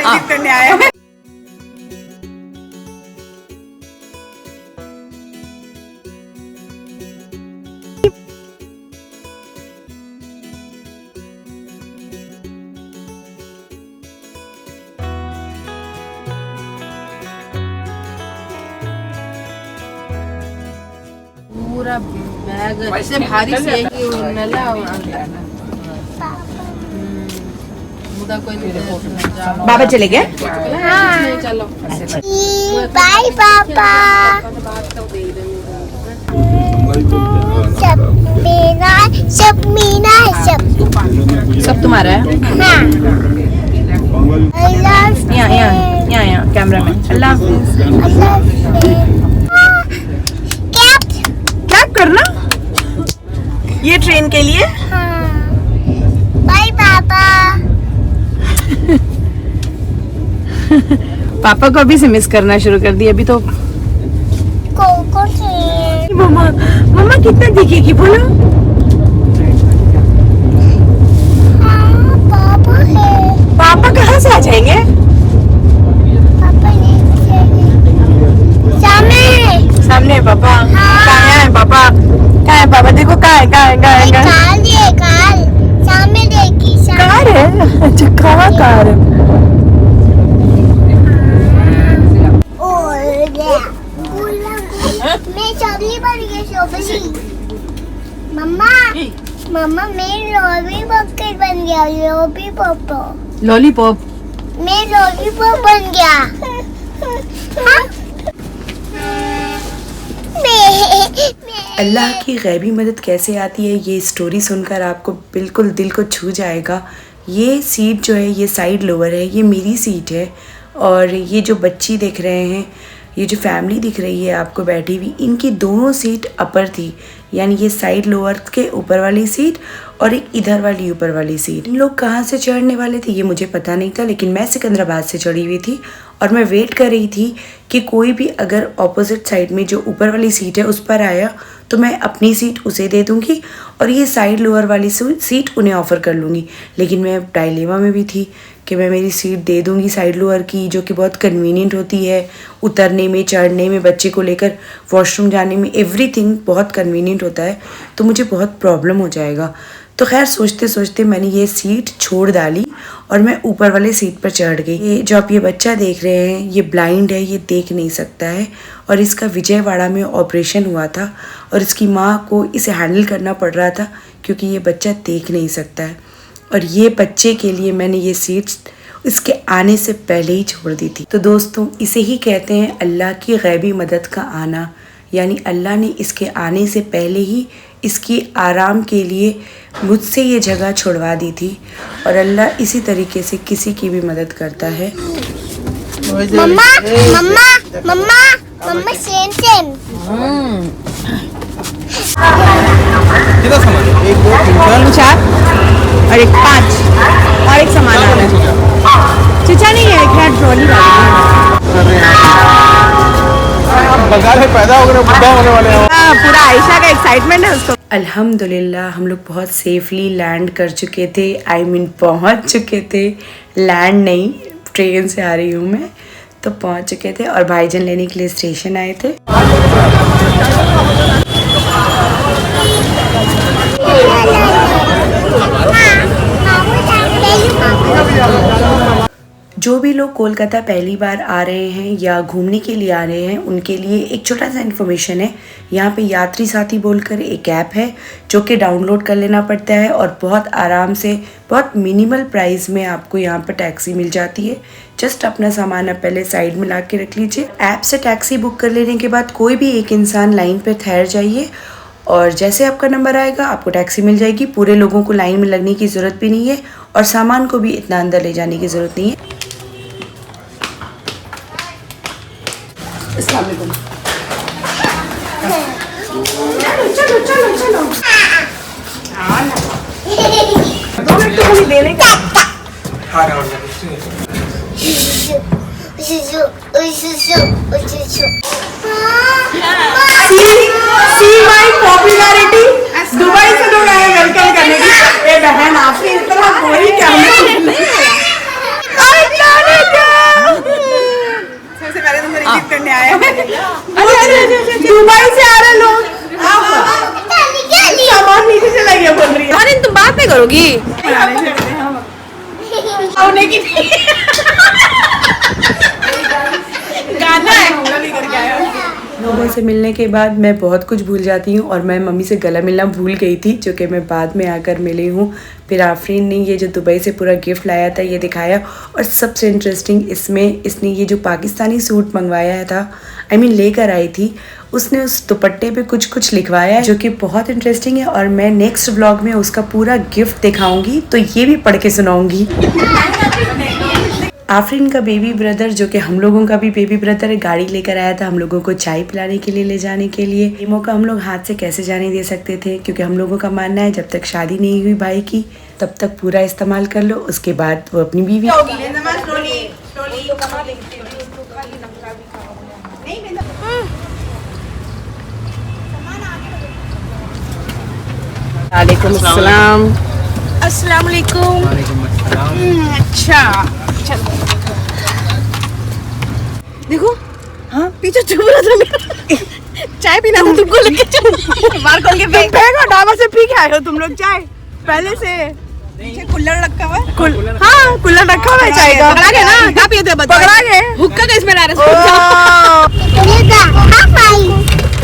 Visit करने आया है। पूरा बैग ऐसे भारी से है कि वो नला मुदा कोई नहीं। बाबा चले गए? चलो बाय पापा। सब मीना सब तुम्हारा है? हाँ। यहाँ कैमरा में। अल्लाह हाफिज। कैप करना ये ट्रेन के लिए। बाय पापा। पापा को अभी से मिस करना शुरू कर दिया। अभी तो कोको से मम्मा मम्मा कितना दिखेगी बोलो। हाँ, पापा है। पापा कहाँ से आ जाएंगे? पापा सामने सामने है पापा। कहाँ है पापा? कहाँ है पापा? देखो कहाँ है काल सामने देखी कार है। अच्छा कहाँ कार है? मैं चॉकलेट बन गई शोभसी। मम्मा मम्मा मैं लॉलीपॉप बन गया। लॉलीपॉप। मैं लॉलीपॉप बन गया। हाँ? अल्लाह की गैबी मदद कैसे आती है ये स्टोरी सुनकर आपको बिल्कुल दिल को छू जाएगा। ये सीट जो है ये साइड लोअर है, ये मेरी सीट है। और ये जो बच्ची देख रहे हैं, ये जो फैमिली दिख रही है आपको बैठी हुई, इनकी दोनों सीट अपर थी। यानी ये साइड लोअर के ऊपर वाली सीट और एक इधर वाली ऊपर वाली सीट। इन लोग कहाँ से चढ़ने वाले थे ये मुझे पता नहीं था, लेकिन मैं सिकंदराबाद से चढ़ी हुई थी और मैं वेट कर रही थी कि कोई भी अगर ऑपोजिट साइड में जो ऊपर वाली सीट है उस पर आया तो मैं अपनी सीट उसे दे दूँगी और ये साइड लोअर वाली सीट उन्हें ऑफ़र कर लूँगी। लेकिन मैं डायलेमा में भी थी कि मैं मेरी सीट दे दूँगी साइड लोअर की, जो कि बहुत कन्वीनियंट होती है उतरने में, चढ़ने में, बच्चे को लेकर वॉशरूम जाने में, एवरीथिंग बहुत कन्वीनियंट होता है, तो मुझे बहुत प्रॉब्लम हो जाएगा। तो खैर सोचते सोचते मैंने ये सीट छोड़ डाली और मैं ऊपर वाले सीट पर चढ़ गई। ये जो आप ये बच्चा देख रहे हैं ये ब्लाइंड है, ये देख नहीं सकता है और इसका विजयवाड़ा में ऑपरेशन हुआ था और इसकी माँ को इसे हैंडल करना पड़ रहा था क्योंकि ये बच्चा देख नहीं सकता है। और ये बच्चे के लिए मैंने ये सीट इसके आने से पहले ही छोड़ दी थी। तो दोस्तों इसे ही कहते हैं अल्लाह की गैबी मदद का आना, यानी अल्लाह ने इसके आने से पहले ही इसकी आराम के लिए मुझसे ये जगह छुड़वा दी थी। और अल्लाह इसी तरीके से किसी की भी मदद करता है। मम्मा मम्मा मम्मा मम्मा सेम कितना सामान है? 1 2 3 4 और एक 5 और एक सामान आ रहा है। चिचा नहीं है, एक ट्रॉली बाजार में पैदा हो गए, बुढ़ा होने वाले हैं। पूरा आयशा का एक्साइटमेंट है उसको। अल्हम्दुलिल्लाह हम लोग बहुत सेफली लैंड कर चुके थे, आई मीन पहुंच चुके थे। लैंड नहीं, ट्रेन से आ रही हूँ मैं, तो पहुंच चुके थे और भाईजान लेने के लिए स्टेशन आए थे। जो भी लोग कोलकाता पहली बार आ रहे हैं या घूमने के लिए आ रहे हैं उनके लिए एक छोटा सा इन्फॉर्मेशन है। यहाँ पे यात्री साथी बोलकर एक ऐप है जो कि डाउनलोड कर लेना पड़ता है और बहुत आराम से बहुत मिनिमल प्राइस में आपको यहाँ पर टैक्सी मिल जाती है। जस्ट अपना सामान आप पहले साइड में ला के रख लीजिए। ऐप से टैक्सी बुक कर लेने के बाद कोई भी एक इंसान लाइन पर ठहर जाइए और जैसे आपका नंबर आएगा आपको टैक्सी मिल जाएगी। पूरे लोगों को लाइन में लगने की ज़रूरत भी नहीं है और सामान को भी इतना अंदर ले जाने की ज़रूरत नहीं है। अस्सलाम वालेकुम। चलो चलो चलो दो मिनट तो मुझे देने का। See my popularity? दुबई से लोग आए वेलकम करने के लिए। बहन आपने इतना कोई क्या दुबई से आ रहे लोग सामान नीचे चला गया बोल रही है। अरे तुम बात नहीं करोगी? होने की गाना है। लोगों से मिलने के बाद मैं बहुत कुछ भूल जाती हूँ और मैं मम्मी से गला मिलना भूल गई थी, जो कि मैं बाद में आकर मिली हूँ। फिर आफरीन ने ये जो दुबई से पूरा गिफ्ट लाया था ये दिखाया, और सबसे इंटरेस्टिंग इसमें इसने ये जो पाकिस्तानी सूट मंगवाया था, आई मीन लेकर आई थी, उसने उस दुपट्टे पे कुछ लिखवाया है जो कि बहुत इंटरेस्टिंग है। और मैं नेक्स्ट व्लॉग में उसका पूरा गिफ्ट दिखाऊंगी, तो ये भी पढ़ के सुनाऊंगी। आफरीन का बेबी ब्रदर, जो कि हम लोगों का भी बेबी ब्रदर है, गाड़ी लेकर आया था हम लोगों को चाय पिलाने के लिए ले जाने के लिए। ये मौका हम लोग हाथ से कैसे जाने दे सकते थे, क्योंकि हम लोगों का मानना है जब तक शादी नहीं हुई भाई की तब तक पूरा इस्तेमाल कर लो, उसके बाद वो अपनी बीवी। वालेकुम अस्सलाम। अस्सलाम वालेकुम। अच्छा चलो देखो, हाँ पीछे चुप रहा था मेरा। चाय पीना था तुमको, लेके चल बाहर खोल के बैग और ढाबा से पी के आए हो तुम लोग चाय पहले से? पीछे कुल्लड़ रखा हुआ है। हाँ कुल्लड़ रखा हुआ है चाय का। पकड़ा गया ना? क्या पिए थे बताओ? पकड़ा गए। हुक्का का इसमें ला रहे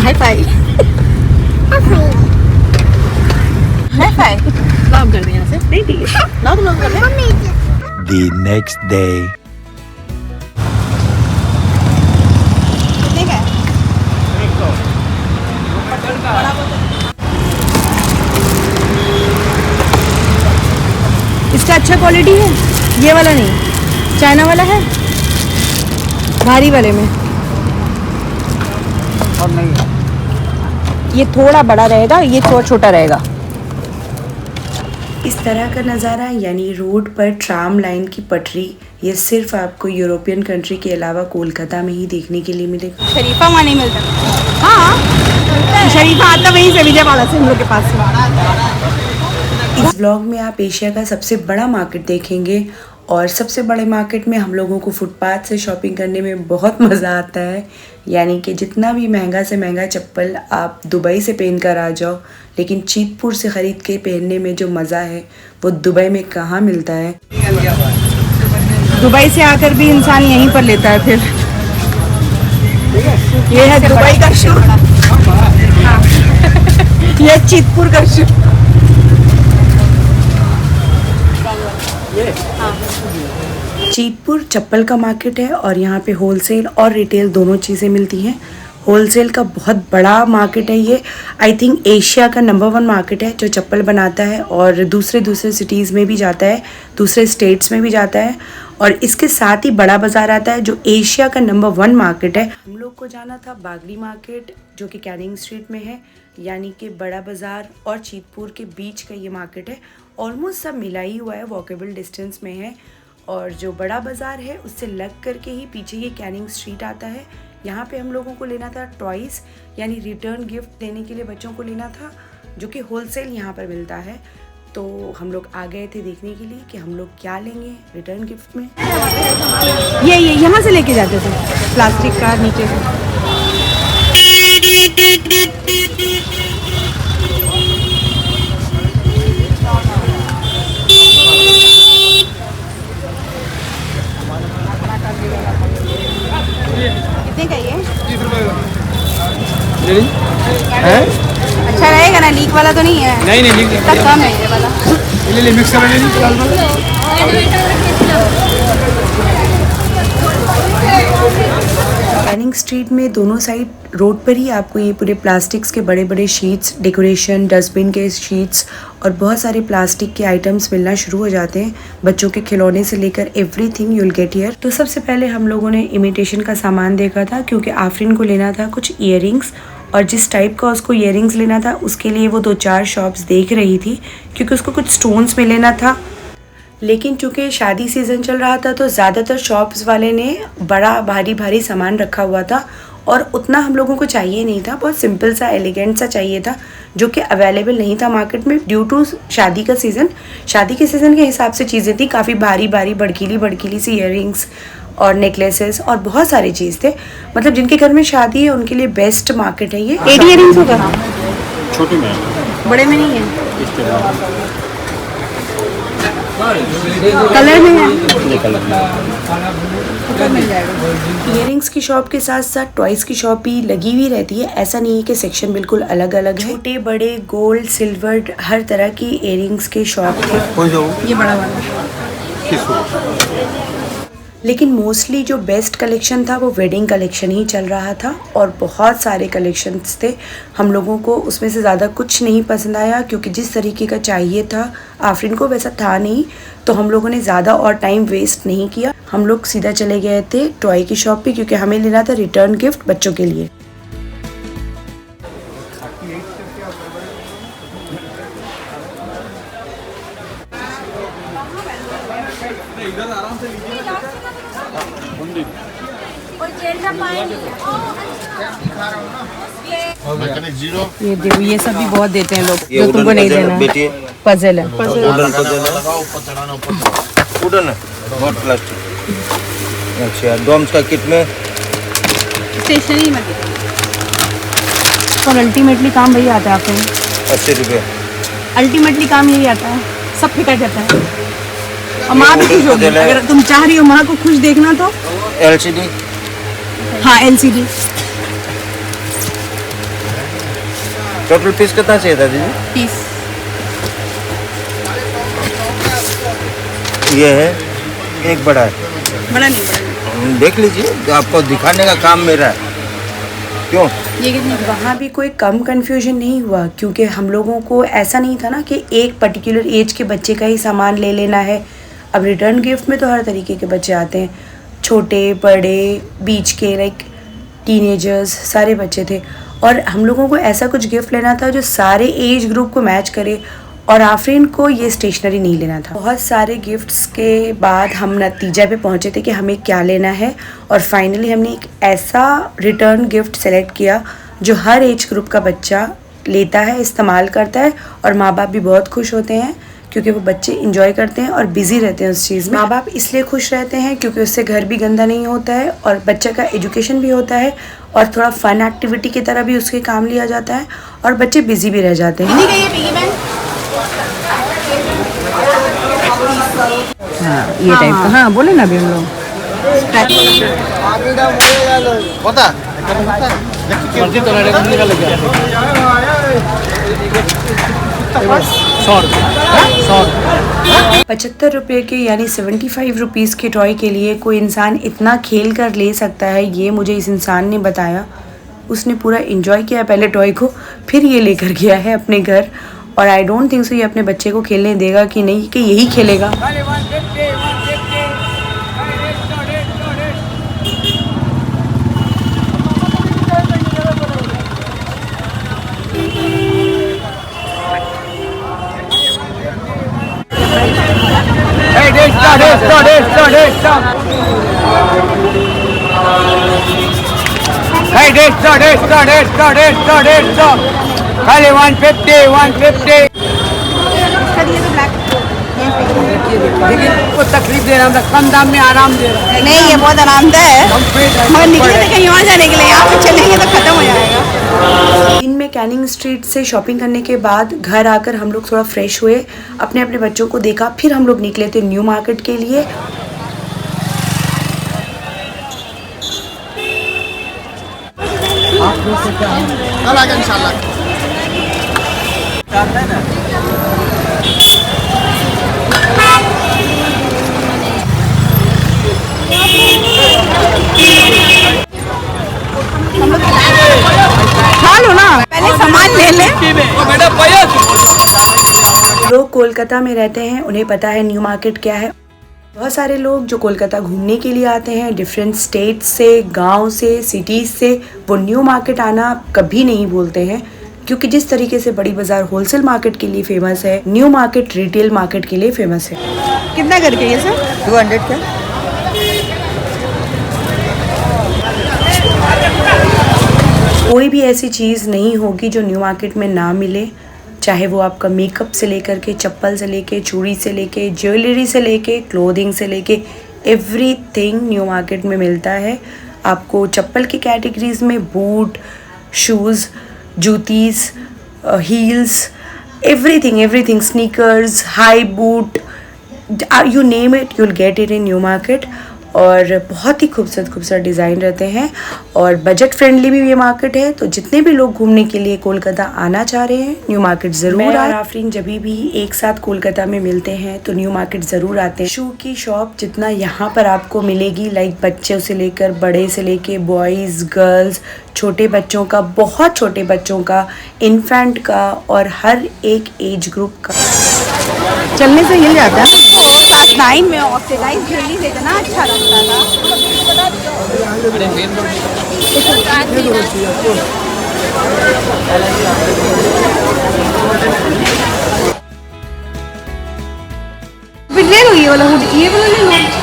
हाई फाई काम कर दे यहाँ से। नहीं ठीक है ना, तुम लोग कर दे। The next day. ठीक है इसका अच्छा क्वालिटी है, ये वाला नहीं, चाइना वाला है भारी वाले में। और नहीं है। ये थोड़ा बड़ा रहेगा, ये थोड़ा छोटा रहेगा। इस तरह का नज़ारा, यानी रोड पर ट्राम लाइन की पटरी, ये सिर्फ आपको यूरोपियन कंट्री के अलावा कोलकाता में ही देखने के लिए मिलेगा। शरीफा वहाँ नहीं मिलता। हाँ शरीफा आता वहीं से, विजयवाड़ा से हम लोग के पास। इस व्लॉग में आप एशिया का सबसे बड़ा मार्केट देखेंगे, और सबसे बड़े मार्केट में हम लोगों को फुटपाथ से शॉपिंग करने में बहुत मज़ा आता है। यानी कि जितना भी महंगा से महंगा चप्पल आप दुबई से पहन कर आ जाओ, लेकिन चीतपुर से ख़रीद के पहनने में जो मज़ा है वो दुबई में कहाँ मिलता है। दुबई से आकर भी इंसान यहीं पर लेता है। फिर ये है दुबई का शू, ये चीतपुर का शू। चीतपुर चप्पल का मार्केट है, और यहाँ पे होलसेल और रिटेल दोनों चीज़ें मिलती हैं। होलसेल का बहुत बड़ा मार्केट है ये, आई थिंक एशिया का नंबर 1 मार्केट है जो चप्पल बनाता है, और दूसरे सिटीज़ में भी जाता है, दूसरे स्टेट्स में भी जाता है। और इसके साथ ही बड़ा बाज़ार आता है जो एशिया का नंबर 1 मार्केट है। हम लोग को जाना था बागड़ी मार्केट, जो कि कैनिंग स्ट्रीट में है, यानी कि बड़ा बाज़ार और चीतपुर के बीच का ये मार्केट है। ऑलमोस्ट सब मिला ही हुआ है, वॉकेबल डिस्टेंस में है। और जो बड़ा बाज़ार है उससे लग करके ही पीछे ये कैनिंग स्ट्रीट आता है। यहाँ पे हम लोगों को लेना था टॉयज़, यानी रिटर्न गिफ्ट देने के लिए बच्चों को लेना था, जो कि होलसेल यहाँ पर मिलता है। तो हम लोग आ गए थे देखने के लिए कि हम लोग क्या लेंगे रिटर्न गिफ्ट में। ये यहाँ से लेके जाते थे प्लास्टिक का नीचे से। कितने का ये? 30 रुपए का। अच्छा रहेगा ना? लीक वाला तो नहीं है? नहीं लीक इतना कम है ये वाला। ले मिक्स कर ले। कैनिंग स्ट्रीट में दोनों साइड रोड पर ही आपको ये पूरे प्लास्टिक्स के बड़े बड़े शीट्स, डेकोरेशन, डस्टबिन के शीट्स और बहुत सारे प्लास्टिक के आइटम्स मिलना शुरू हो जाते हैं। बच्चों के खिलौने से लेकर everything you will get here. तो सबसे पहले हम लोगों ने इमिटेशन का सामान देखा था, क्योंकि आफरीन को लेना था कुछ ईयरिंग्स, और जिस टाइप का उसको ईयरिंग्स लेना था उसके लिए वो 2-4 शॉप्स देख रही थी, क्योंकि उसको कुछ स्टोन्स में लेना था। लेकिन चूँकि शादी सीज़न चल रहा था तो ज़्यादातर शॉप्स वाले ने बड़ा भारी सामान रखा हुआ था, और उतना हम लोगों को चाहिए नहीं था। बहुत सिंपल सा, एलिगेंट सा चाहिए था, जो कि अवेलेबल नहीं था मार्केट में ड्यू टू शादी के सीज़न के हिसाब से चीज़ें थी काफ़ी भारी भड़कीली सी ईयरिंग्स और नेकलेसेस और बहुत सारी चीज़ थे। मतलब जिनके घर में शादी है उनके लिए बेस्ट मार्केट है ये। 80 इयरिंग्स होगा, छोटी में बड़े में नहीं है, इसके बाद कलर में है। ये कलर में इयरिंग्स की शॉप के साथ साथ टॉयज़ की शॉप भी लगी हुई रहती है। ऐसा नहीं है कि सेक्शन बिल्कुल अलग अलग है। छोटे बड़े गोल्ड सिल्वर हर तरह की इयरिंग्स के शॉप थे। ये बड़ा वाला। लेकिन मोस्टली जो बेस्ट कलेक्शन था वो वेडिंग कलेक्शन ही चल रहा था और बहुत सारे कलेक्शंस थे। हम लोगों को उसमें से ज़्यादा कुछ नहीं पसंद आया क्योंकि जिस तरीके का चाहिए था आफरीन को वैसा था नहीं, तो हम लोगों ने ज़्यादा और टाइम वेस्ट नहीं किया। हम लोग सीधा चले गए थे टॉय की शॉप पे क्योंकि हमें लेना था रिटर्न गिफ्ट बच्चों के लिए। ये देखो, ये सब भी बहुत देते हैं लोग, ये जो तुमको नहीं देना। बेटी पजल है। वुडन है, बहुत प्लास्टिक। अच्छा, डोम्स का किट में स्टेशनरी में और अल्टीमेटली काम वही आता है आपको। 80 रुपये। अल्टीमेटली काम यही आता है, सब फिका जाता है और माँ भी खुश होगी। अगर तुम चाह रही हो माँ को खुश देखना तो LCD। हाँ, LCD। टोटल पीस कितना चाहिए था दीदी? पीस ये है, एक बड़ा है। बड़ा नहीं, बड़ा नहीं। देख लीजिए, आपको दिखाने का काम मेरा है। क्यों? ये कितनी? वहाँ भी कोई कम कंफ्यूजन नहीं हुआ क्योंकि हम लोगों को ऐसा नहीं था ना कि एक पर्टिकुलर एज के बच्चे का ही सामान ले लेना है। अब रिटर्न गिफ्ट में तो हर तरीके के बच्चे आते हैं, छोटे बड़े बीच के, लाइक टीनेजर्स, सारे बच्चे थे। और हम लोगों को ऐसा कुछ गिफ्ट लेना था जो सारे एज ग्रुप को मैच करे और आफरीन को ये स्टेशनरी नहीं लेना था। बहुत सारे गिफ्ट्स के बाद हम नतीजा पे पहुंचे थे कि हमें क्या लेना है और फाइनली हमने एक ऐसा रिटर्न गिफ्ट सेलेक्ट किया जो हर एज ग्रुप का बच्चा लेता है, इस्तेमाल करता है और माँ बाप भी बहुत खुश होते हैं क्योंकि वो बच्चे इंजॉय करते हैं और बिजी रहते हैं उस चीज़ में। माँ बाप इसलिए खुश रहते हैं क्योंकि उससे घर भी गंदा नहीं होता है और बच्चे का एजुकेशन भी होता है और थोड़ा फन एक्टिविटी की तरह भी उसके काम लिया जाता है और बच्चे बिजी भी रह जाते हैं। हाँ, ये टाइप का। हाँ, बोले ना अभी हम लोग। मर्जी तो लड़े का लग गया 75 रुपये के यानी 75 रुपीज़ के टॉय के लिए कोई इंसान इतना खेल कर ले सकता है, ये मुझे इस इंसान ने बताया। उसने पूरा एंजॉय किया पहले टॉय को, फिर ये लेकर गया है अपने घर और आई डोंट थिंक सो ये अपने बच्चे को खेलने देगा कि नहीं, कि यही खेलेगा। खाली 150 वो तकलीफ दे रहा था, कम दाम में आराम दे रहा है। नहीं, ये बहुत आरामदायक है मगर निकले थे कहीं और जाने के लिए, यहाँ पे चलेंगे तो खत्म हो जाएगा। दिन में कैनिंग स्ट्रीट से शॉपिंग करने के बाद घर आकर हम लोग थोड़ा फ्रेश हुए, अपने अपने बच्चों को देखा, फिर हम लोग निकले थे न्यू मार्केट के लिए। कल आएगा इंशाल्लाह। खा लो ना, पहले सामान ले ले। लोग कोलकाता में रहते हैं, उन्हें पता है न्यू मार्केट क्या है। बहुत सारे लोग जो कोलकाता घूमने के लिए आते हैं डिफरेंट स्टेट से, गांव से, सिटीज़ से, वो न्यू मार्केट आना कभी नहीं भूलते हैं क्योंकि जिस तरीके से बड़ी बाजार होलसेल मार्केट के लिए फेमस है, न्यू मार्केट रिटेल मार्केट के लिए फेमस है। कितना करके ये सर? 200 का। कोई भी ऐसी चीज़ नहीं होगी जो न्यू मार्केट में ना मिले, चाहे वो आपका मेकअप से लेकर के, चप्पल से लेके, चूड़ी से लेके, ज्वेलरी से लेके, क्लोथिंग से लेके, एवरीथिंग न्यू मार्केट में मिलता है। आपको चप्पल की कैटेगरीज में boot, shoes, juttis, heels, everything, sneakers, high boot, you name it, you'll get it in new market. और बहुत ही खूबसूरत डिज़ाइन रहते हैं और बजट फ्रेंडली भी ये मार्केट है। तो जितने भी लोग घूमने के लिए कोलकाता आना चाह रहे हैं, न्यू मार्केट ज़रूर आए। आफरीन जब भी एक साथ कोलकाता में मिलते हैं तो न्यू मार्केट ज़रूर आते हैं। शू की शॉप जितना यहाँ पर आपको मिलेगी, लाइक बच्चों से लेकर बड़े से लेके बॉयज़, गर्ल्स, छोटे बच्चों का, बहुत छोटे बच्चों का, इन्फेंट का और हर एक एज ग्रुप का। चलने से हिल जाता है। क्लास 9 में ऑक्सीडाइज ज्वेलरी देखना अच्छा लगता था। ले लो ये वाला हुडी, ये वाला ले लो।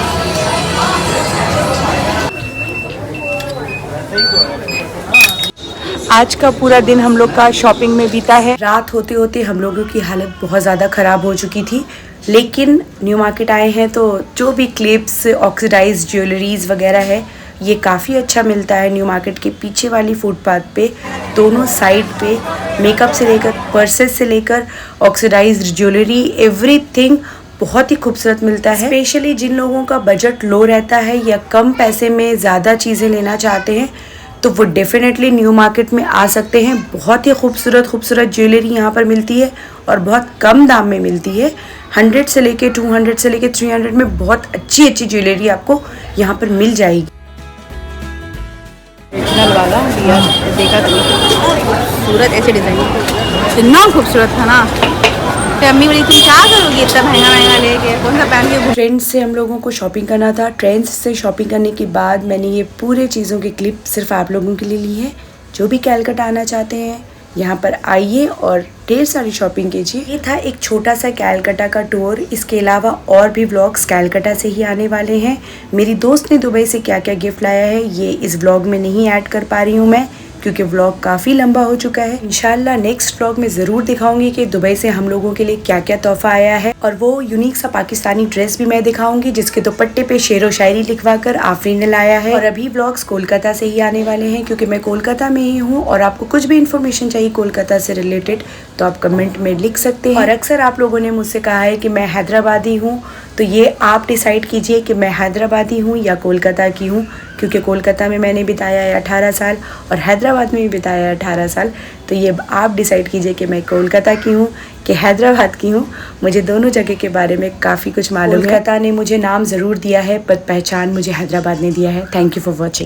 आज का पूरा दिन हम लोग का शॉपिंग में बीता है। रात होते होते हम लोगों की हालत बहुत ज़्यादा ख़राब हो चुकी थी, लेकिन न्यू मार्केट आए हैं तो जो भी क्लिप्स, ऑक्सीडाइज ज्वेलरीज वगैरह है, ये काफ़ी अच्छा मिलता है। न्यू मार्केट के पीछे वाली फुटपाथ पे दोनों साइड पे मेकअप से लेकर पर्सेस से लेकर ऑक्सीडाइज ज्वेलरी, एवरीथिंग बहुत ही खूबसूरत मिलता है। स्पेशली जिन लोगों का बजट लो रहता है या कम पैसे में ज़्यादा चीज़ें लेना चाहते हैं तो वो डेफिनेटली न्यू मार्केट में आ सकते हैं। बहुत ही खूबसूरत ज्वेलरी यहाँ पर मिलती है और बहुत कम दाम में मिलती है। 100 से लेके 200 से लेके 300 में बहुत अच्छी ज्वेलरी आपको यहाँ पर मिल जाएगी। ओरिजिनल वाला दिया देखा तो खूबसूरत ऐसे डिज़ाइन इतना खूबसूरत था ना। तो अम्मी बोली तुम क्या करोगी इतना महंगा लेके, कौन सा पहन के। ट्रेंड्स से हम लोगों को शॉपिंग करना था। ट्रेंड्स से शॉपिंग करने के बाद मैंने ये पूरे चीज़ों के क्लिप सिर्फ आप लोगों के लिए ली है। जो भी कैलकाटा आना चाहते हैं यहाँ पर आइए और ढेर सारी शॉपिंग कीजिए। ये था एक छोटा सा कैलकाटा का टूर। इसके अलावा और भी व्लॉग्स कैलकाटा से ही आने वाले हैं। मेरी दोस्त ने दुबई से क्या क्या गिफ्ट लाया है ये इस व्लॉग में नहीं ऐड कर पा रही हूँ मैं, क्योंकि व्लॉग काफ़ी लंबा हो चुका है। इंशाल्लाह नेक्स्ट व्लॉग में ज़रूर दिखाऊंगी कि दुबई से हम लोगों के लिए क्या क्या तोहफा आया है। और वो यूनिक सा पाकिस्तानी ड्रेस भी मैं दिखाऊंगी जिसके दुपट्टे पे शेर व शायरी लिखवा कर आफरीन ने लाया है। और अभी व्लॉग्स कोलकाता से ही आने वाले हैं क्योंकि मैं कोलकाता में ही हूँ। और आपको कुछ भी इन्फॉर्मेशन चाहिए कोलकाता से रिलेटेड तो आप कमेंट में लिख सकते हैं। और अक्सर आप लोगों ने मुझसे कहा है कि मैं हैदराबादी हूँ, तो ये आप डिसाइड कीजिए कि मैं हैदराबादी हूँ या कोलकाता की हूँ, क्योंकि कोलकाता में मैंने बिताया है 18 साल और हैदराबाद में भी बिताया है 18 साल। तो ये आप डिसाइड कीजिए कि मैं कोलकाता की हूँ कि हैदराबाद की हूँ। मुझे दोनों जगह के बारे में काफ़ी कुछ मालूम है। कोलकाता ने मुझे नाम ज़रूर दिया है पर पहचान मुझे हैदराबाद ने दिया है। Thank you for watching.